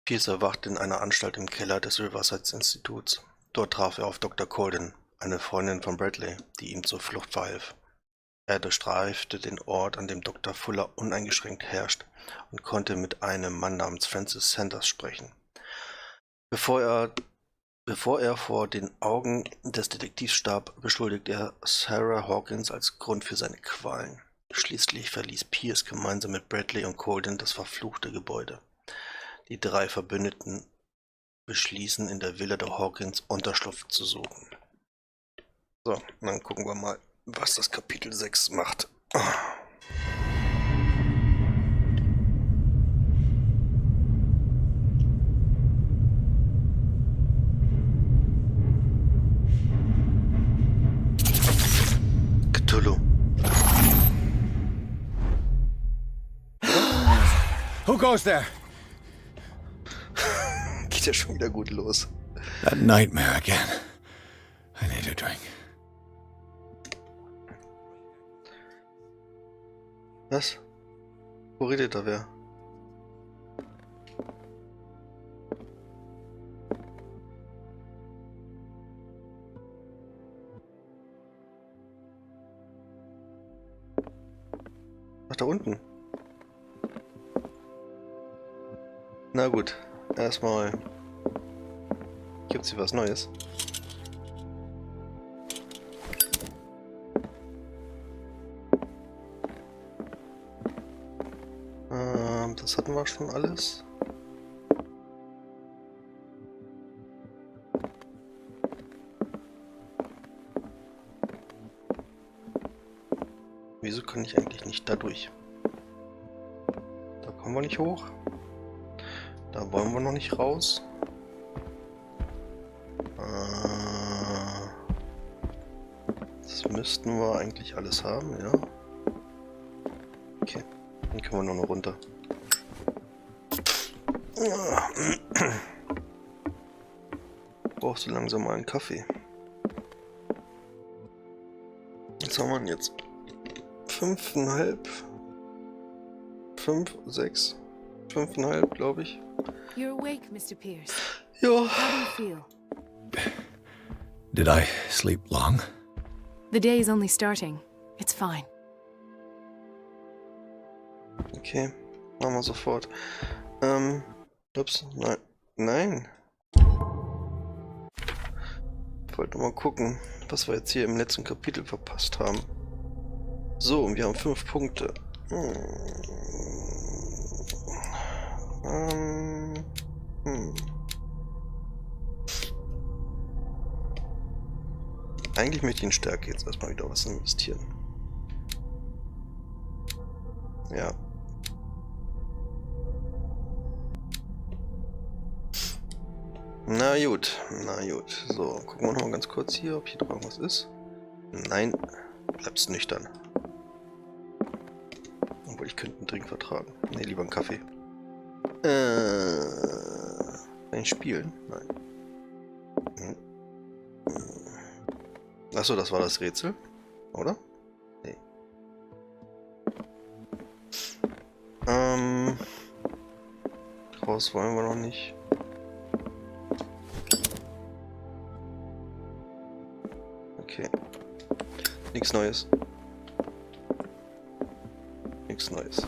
Pierce erwachte in einer Anstalt im Keller des Riverside-Instituts. Dort traf er auf Dr. Colden, eine Freundin von Bradley, die ihm zur Flucht verhalf. Er durchstreifte den Ort, an dem Dr. Fuller uneingeschränkt herrscht, und konnte mit einem Mann namens Francis Sanders sprechen. Bevor er vor den Augen des Detektivs starb, beschuldigte er Sarah Hawkins als Grund für seine Qualen. Schließlich verließ Pierce gemeinsam mit Bradley und Colden das verfluchte Gebäude. Die drei Verbündeten beschließen, in der Villa der Hawkins Unterschlupf zu suchen. So, dann gucken wir mal, was das Kapitel 6 macht. Cthulhu. Who goes there? Geht ja schon wieder gut los. That nightmare again. I need a drink. Was? Wo redet da wer? Ach, da unten. Na gut, erstmal gibt's hier was Neues. Das hatten wir schon alles. Wieso kann ich eigentlich nicht da durch? Da kommen wir nicht hoch. Da wollen wir noch nicht raus. Das müssten wir eigentlich alles haben, ja. Okay, dann können wir nur noch runter. Brauchst du langsam mal einen Kaffee? Was haben wir denn jetzt? 5,5? 5, 6? 5,5, glaube ich. You're awake, Mr. Pierce. Ja. How do you feel? Did I sleep long? The day is only starting. It's fine. Okay, machen wir sofort. Ups, nein. Nein. Ich wollte mal gucken, was wir jetzt hier im letzten Kapitel verpasst haben. So, und wir haben 5 Punkte. Eigentlich möchte ich in Stärke jetzt erstmal wieder was investieren. Ja. Na gut, na gut. So, gucken wir noch mal ganz kurz hier, ob hier noch irgendwas ist. Nein, bleibst nüchtern. Obwohl, ich könnte einen Drink vertragen. Ne, lieber einen Kaffee. Kann ich spielen? Nein. Achso, das war das Rätsel, oder? Nee. Raus wollen wir noch nicht. Okay. Nichts Neues. Nichts Neues.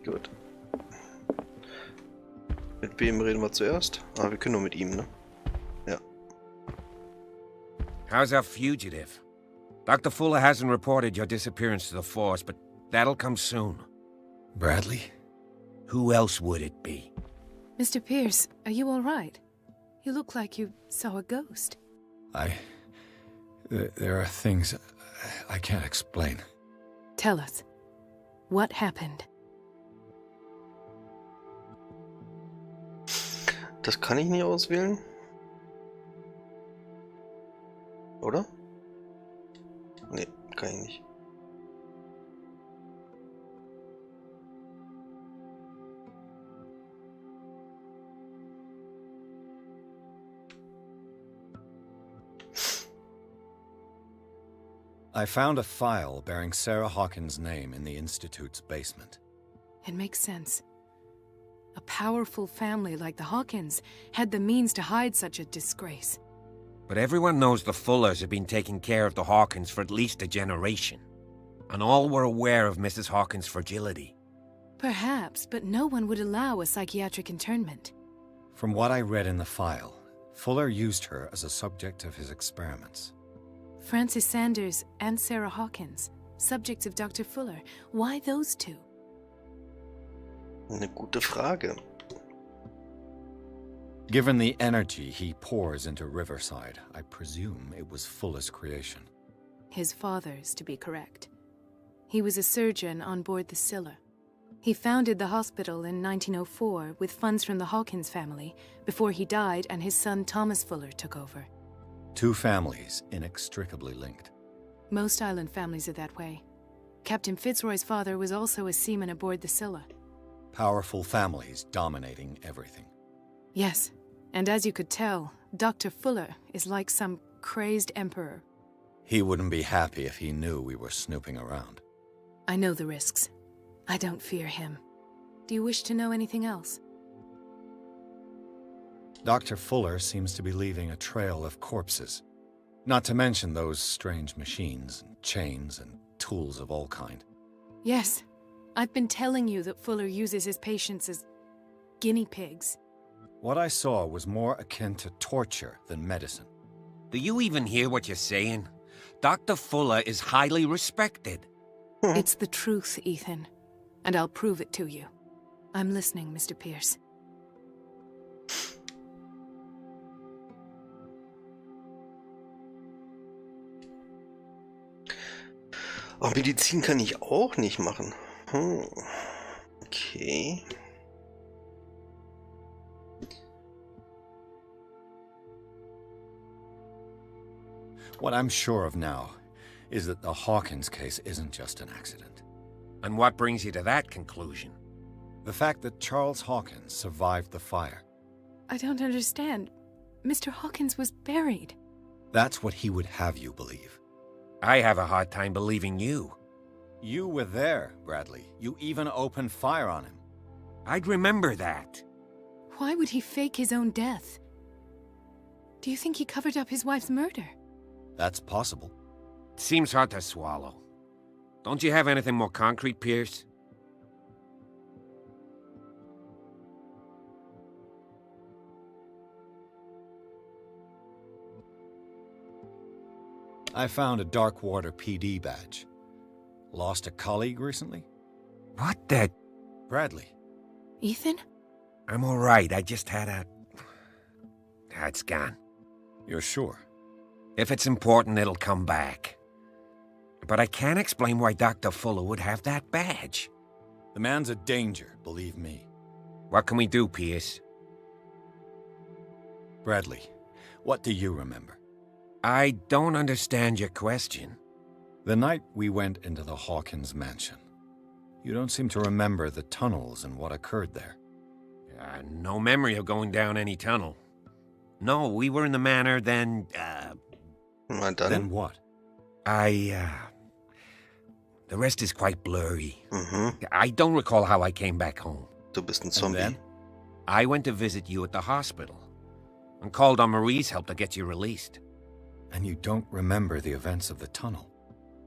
Gut. Mit wem reden wir zuerst? Ah, wir können nur mit ihm, ne? Ja. How's our fugitive? Dr. Fuller hasn't reported your disappearance to the force, but that'll come soon. Bradley? Who else would it be? Mr. Pierce, are you all right? You look like you saw a ghost. There are things I can't explain. Tell us. What happened? Das kann ich nie auswählen. Oder? Nee, kann ich nicht. I found a file bearing Sarah Hawkins' name in the Institute's basement. It makes sense. A powerful family like the Hawkins had the means to hide such a disgrace. But everyone knows the Fullers have been taking care of the Hawkins for at least a generation. And all were aware of Mrs. Hawkins' fragility. Perhaps, but no one would allow a psychiatric internment. From what I read in the file, Fuller used her as a subject of his experiments. Francis Sanders and Sarah Hawkins, subjects of Dr. Fuller. Why those two? Eine gute Frage. Given the energy he pours into Riverside, I presume it was Fuller's creation. His father's, to be correct. He was a surgeon on board the Scylla. He founded the hospital in 1904 with funds from the Hawkins family before he died and his son Thomas Fuller took over. Two families inextricably linked. Most island families are that way. Captain Fitzroy's father was also a seaman aboard the Scylla. Powerful families dominating everything. Yes, and as you could tell, Dr. Fuller is like some crazed emperor. He wouldn't be happy if he knew we were snooping around. I know the risks. I don't fear him. Do you wish to know anything else? Dr. Fuller seems to be leaving a trail of corpses. Not to mention those strange machines, and chains, and tools of all kind. Yes. I've been telling you that Fuller uses his patients as guinea pigs. What I saw was more akin to torture than medicine. Do you even hear what you're saying? Dr. Fuller is highly respected. It's the truth, Ethan. And I'll prove it to you. I'm listening, Mr. Pierce. Oh, Medizin kann ich auch nicht machen. Okay. What I'm sure of now is that the Hawkins case isn't just an accident. And what brings you to that conclusion? The fact that Charles Hawkins survived the fire. I don't understand. Mr. Hawkins was buried. That's what he would have you believe. I have a hard time believing you. You were there, Bradley. You even opened fire on him. I'd remember that. Why would he fake his own death? Do you think he covered up his wife's murder? That's possible. Seems hard to swallow. Don't you have anything more concrete, Pierce? I found a Darkwater PD badge. Lost a colleague recently? What the... Bradley. Ethan? I'm all right. I just had a... It's gone. You're sure? If it's important, it'll come back. But I can't explain why Dr. Fuller would have that badge. The man's a danger, believe me. What can we do, Pierce? Bradley, what do you remember? I don't understand your question. The night we went into the Hawkins mansion. You don't seem to remember the tunnels and what occurred there. No memory of going down any tunnel. No, we were in the manor, then, Na dann. Then what? The rest is quite blurry. Mhm. I don't recall how I came back home. Du bist ein And Zombie. then? I went to visit you at the hospital and called on Marie's help to get you released. And you don't remember the events of the tunnel?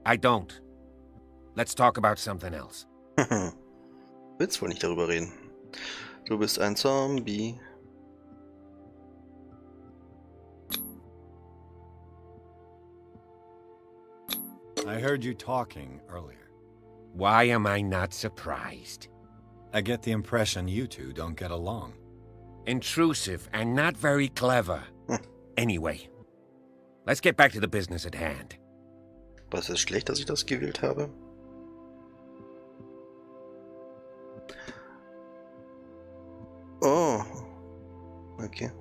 I don't. Let's talk about something else. Willst wohl nicht darüber reden. Du bist ein Zombie. I heard you talking earlier. Why am I not surprised? I get the impression you two don't get along. Intrusive and not very clever. Anyway, let's get back to the business at hand. Was ist schlecht, dass ich das gewählt habe? Oh. Okay.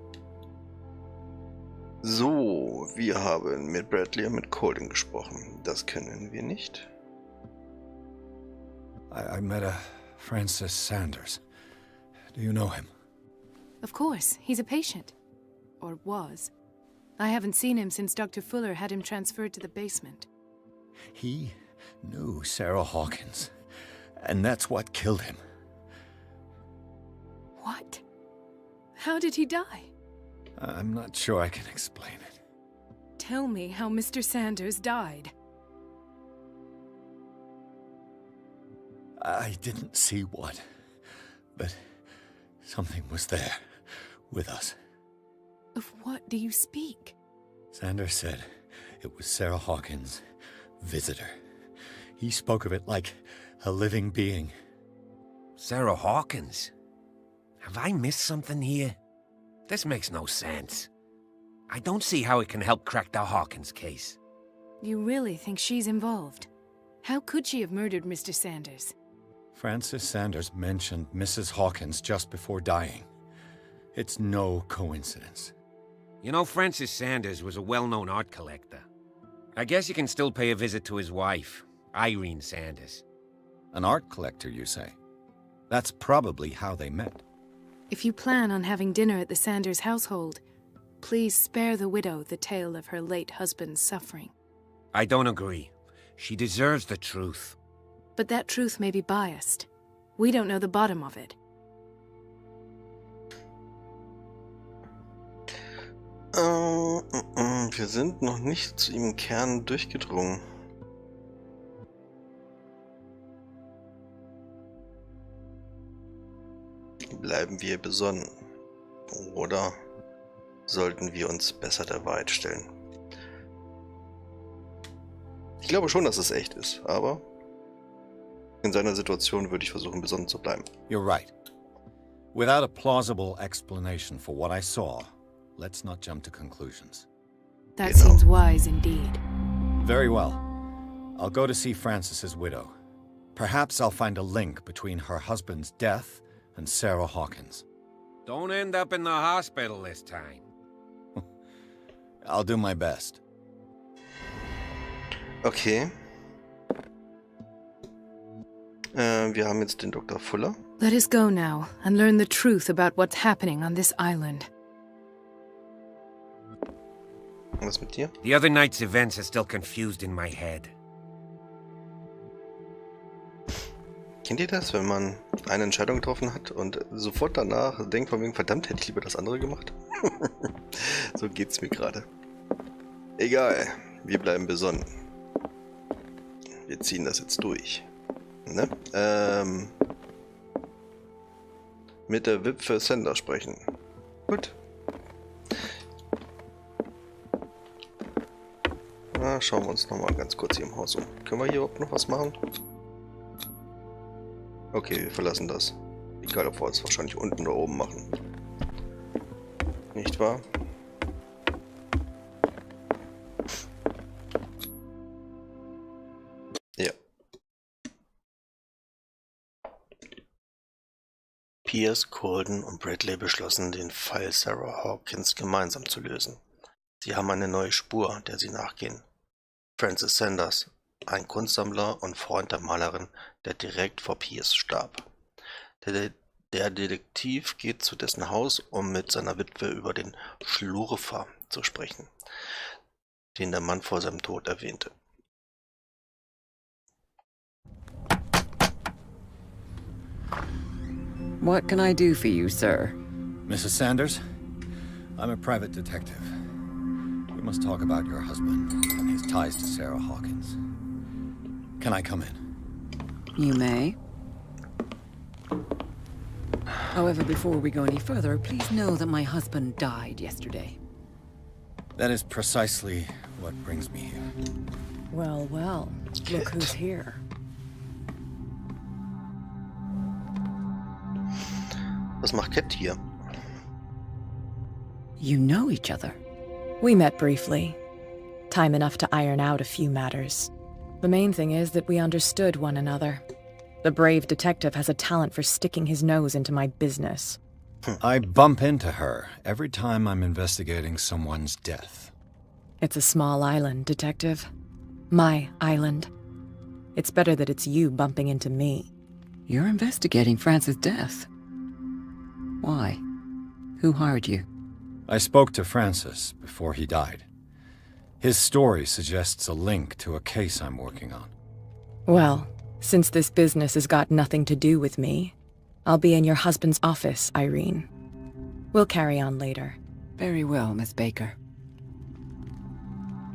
So, wir haben mit Bradley und mit Colden gesprochen. Das kennen wir nicht. I met a Francis Sanders. Do you know him? Of course, he's a patient. Or was. I haven't seen him since Dr. Fuller had him transferred to the basement. He knew Sarah Hawkins, and that's what killed him. What? How did he die? I'm not sure I can explain it. Tell me how Mr. Sanders died. I didn't see what, but something was there, with us. Of what do you speak? Sanders said it was Sarah Hawkins' visitor. He spoke of it like a living being. Sarah Hawkins? Have I missed something here? This makes no sense. I don't see how it can help crack the Hawkins case. You really think she's involved? How could she have murdered Mr. Sanders? Francis Sanders mentioned Mrs. Hawkins just before dying. It's no coincidence. You know, Francis Sanders was a well-known art collector. I guess you can still pay a visit to his wife, Irene Sanders. An art collector, you say? That's probably how they met. If you plan on having dinner at the Sanders household, please spare the widow the tale of her late husband's suffering. I don't agree. She deserves the truth. But that truth may be biased. We don't know the bottom of it. Wir sind noch nicht zu ihm Kern durchgedrungen. Bleiben wir besonnen? Oder sollten wir uns besser der Wahrheit stellen? Ich glaube schon, dass es echt ist, aber in seiner Situation würde ich versuchen, besonnen zu bleiben. You're right. Without a plausible explanation for what I saw, let's not jump to conclusions. That seems wise indeed. Very well. I'll go to see Francis's widow. Perhaps I'll find a link between her husband's death and Sarah Hawkins. Don't end up in the hospital this time. I'll do my best. Okay. Wir haben jetzt den Dr. Fuller. Let us go now and learn the truth about what's happening on this island. Was mit dir? The other night's events are still confused in my head. Kennt ihr das, wenn man eine Entscheidung getroffen hat und sofort danach denkt von wegen, verdammt, hätte ich lieber das andere gemacht? So geht's mir gerade. Egal, wir bleiben besonnen. Wir ziehen das jetzt durch. Ne? Mit der Witwe Sender sprechen. Gut. Na, schauen wir uns nochmal ganz kurz hier im Haus um. Können wir hier überhaupt noch was machen? Okay, wir verlassen das. Egal, ob wir es wahrscheinlich unten oder oben machen. Nicht wahr? Ja. Pierce, Colden und Bradley beschlossen, den Fall Sarah Hawkins gemeinsam zu lösen. Sie haben eine neue Spur, der sie nachgehen. Francis Sanders, ein Kunstsammler und Freund der Malerin, der direkt vor Pierce starb. Der Detektiv geht zu dessen Haus, um mit seiner Witwe über den Schlurfer zu sprechen, den der Mann vor seinem Tod erwähnte. What can I do for you, sir? Mrs. Sanders, I'm a private detective. We must talk about your husband and his ties to Sarah Hawkins. Can I come in? You may. However, before we go any further, please know that my husband died yesterday. That is precisely what brings me here. Well, well. Look who's here. Was macht Cat hier? You know each other. We met briefly. Time enough to iron out a few matters. The main thing is that we understood one another. The brave detective has a talent for sticking his nose into my business. I bump into her every time I'm investigating someone's death. It's a small island, Detective. My island. It's better that it's you bumping into me. You're investigating Francis' death. Why? Who hired you? I spoke to Francis before he died. His story suggests a link to a case I'm working on. Well, since this business has got nothing to do with me, I'll be in your husband's office, Irene. We'll carry on later. Very well, Miss Baker.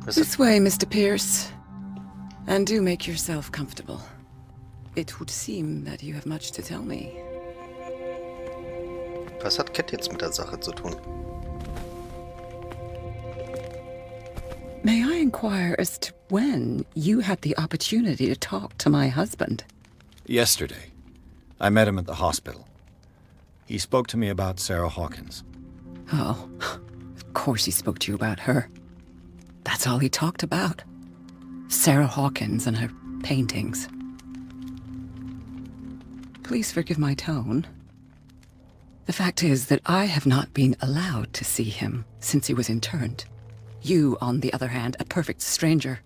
Was Way, Mr. Pierce. And do make yourself comfortable. It would seem that you have much to tell me. Was hat Cat jetzt mit der Sache zu tun? May I inquire as to when you had the opportunity to talk to my husband? Yesterday, I met him at the hospital. He spoke to me about Sarah Hawkins. Oh, of course he spoke to you about her. That's all he talked about. Sarah Hawkins and her paintings. Please forgive my tone. The fact is that I have not been allowed to see him since he was interned. You, on the other hand, a perfect stranger,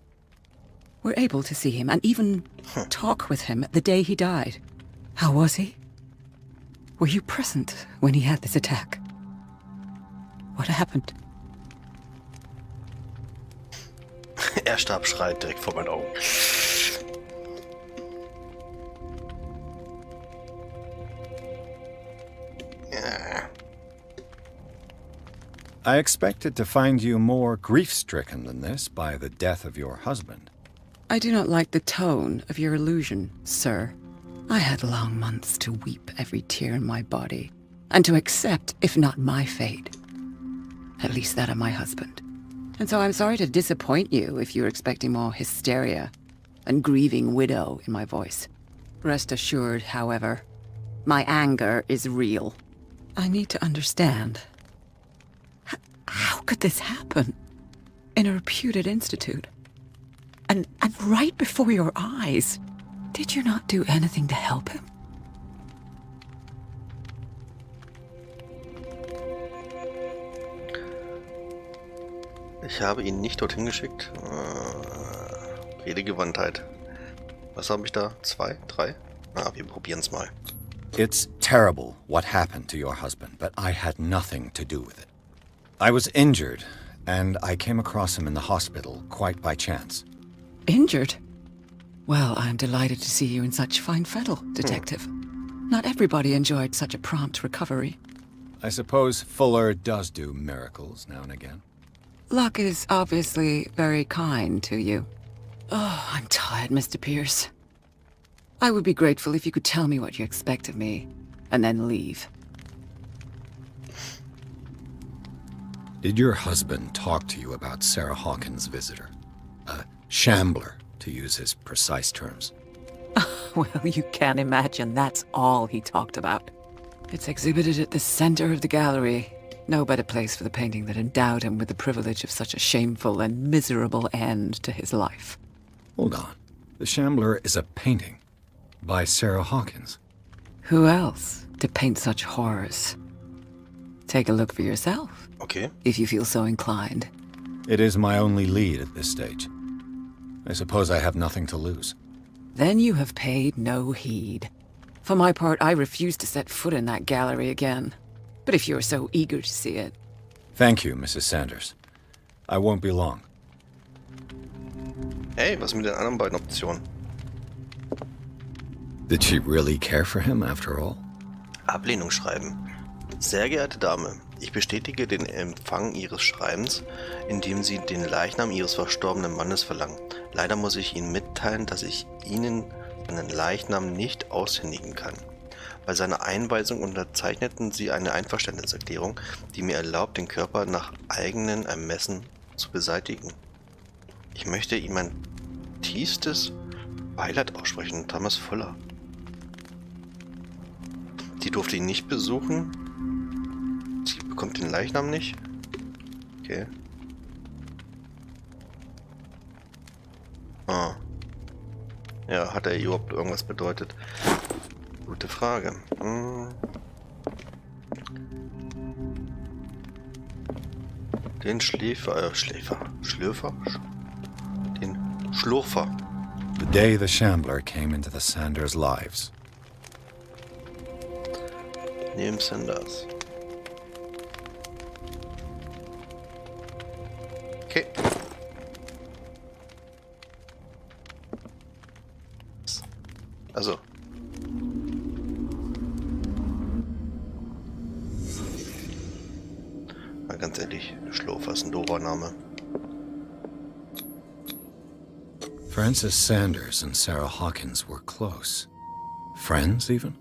were able to see him and even talk with him the day he died. How was he? Were you present when he had this attack? What happened? Starb schreit direkt vor meinen Augen. Ja. I expected to find you more grief-stricken than this by the death of your husband. I do not like the tone of your allusion, sir. I had long months to weep every tear in my body, and to accept, if not my fate, at least that of my husband. And so I'm sorry to disappoint you if you're expecting more hysteria and grieving widow in my voice. Rest assured, however, my anger is real. I need to understand. How could this happen? In a reputed institute? And right before your eyes? Did you not do anything to help him? Ich habe ihn nicht dorthin geschickt. Redegewandtheit. Was habe ich da? 2, 3? Na, wir probieren es mal. It's terrible what happened to your husband, but I had nothing to do with it. I was injured, and I came across him in the hospital quite by chance. Injured? Well, I'm delighted to see you in such fine fettle, Detective. Not everybody enjoyed such a prompt recovery. I suppose Fuller does do miracles now and again. Luck is obviously very kind to you. Oh, I'm tired, Mr. Pierce. I would be grateful if you could tell me what you expect of me, and then leave. Did your husband talk to you about Sarah Hawkins' visitor? A shambler, to use his precise terms. Well, you can't imagine that's all he talked about. It's exhibited at the center of the gallery. No better place for the painting that endowed him with the privilege of such a shameful and miserable end to his life. Hold on. The Shambler is a painting by Sarah Hawkins. Who else to paint such horrors? Take a look for yourself, Okay. if you feel so inclined. It is my only lead at this stage. I suppose I have nothing to lose. Then you have paid no heed. For my part, I refuse to set foot in that gallery again. But if you're so eager to see it... Thank you, Mrs. Sanders. I won't be long. Hey, was mit den anderen beiden Optionen? Did she really care for him after all? Ablehnung schreiben. Sehr geehrte Dame, ich bestätige den Empfang Ihres Schreibens, indem Sie den Leichnam Ihres verstorbenen Mannes verlangen. Leider muss ich Ihnen mitteilen, dass ich Ihnen seinen Leichnam nicht aushändigen kann. Bei seiner Einweisung unterzeichneten Sie eine Einverständniserklärung, die mir erlaubt, den Körper nach eigenen Ermessen zu beseitigen. Ich möchte ihm mein tiefstes Beileid aussprechen, Thomas Fuller. Die durfte ihn nicht besuchen. Sie bekommt den Leichnam nicht. Okay. Ah. Ja, hat er überhaupt irgendwas bedeutet? Gute Frage. Den Schlürfer. Den Schlurfer. The day the Shambler came into the Sanders' lives. Neben Sanders. Okay. Also. Na, ganz ehrlich, Schlurfer ist ein doofer Name. Francis Sanders and Sarah Hawkins were close. Friends, even?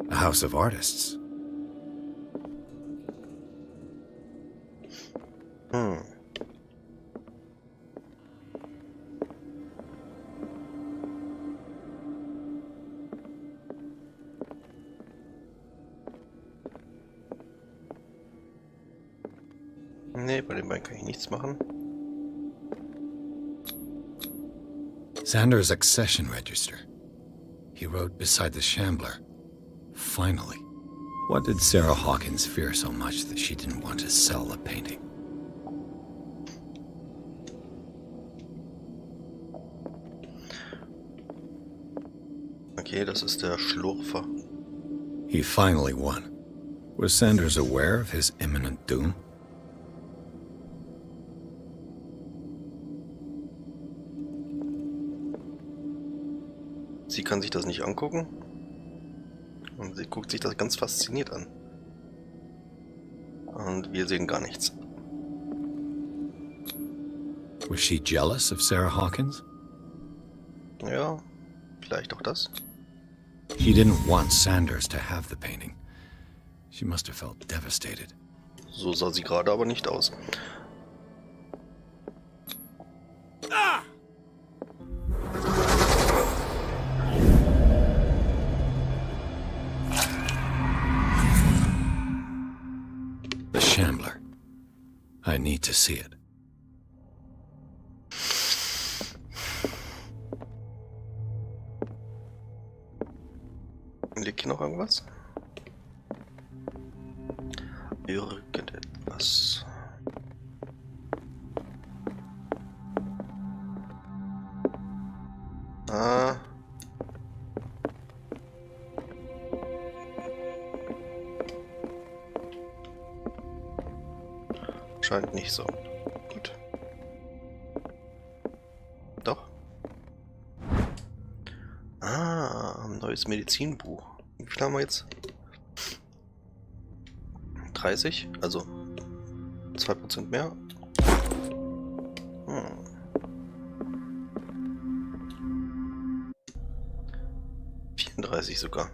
A house of artists. Nee, bei den beiden kann ich nichts machen. Sanders' accession register. He wrote beside the Shambler. Finally. What did Sarah Hawkins fear so much that she didn't want to sell the painting? Okay, das ist der Schlurfer. He finally won. Was Sanders aware of his imminent doom? Sie kann sich das nicht angucken. Und sie guckt sich das ganz fasziniert an. Und wir sehen gar nichts. Was she jealous of Sarah Hawkins? Ja, vielleicht auch das. She didn't want Sanders to have the painting. She must have felt devastated. So sah sie gerade aber nicht aus. The Shambler. I need to see it. Liegt hier noch irgendwas? Irgendetwas. Ah. Scheint nicht so. Gut. Doch. Ah, ein neues Medizinbuch. Wie viel haben wir jetzt? 30? Also 2% mehr. 34 sogar.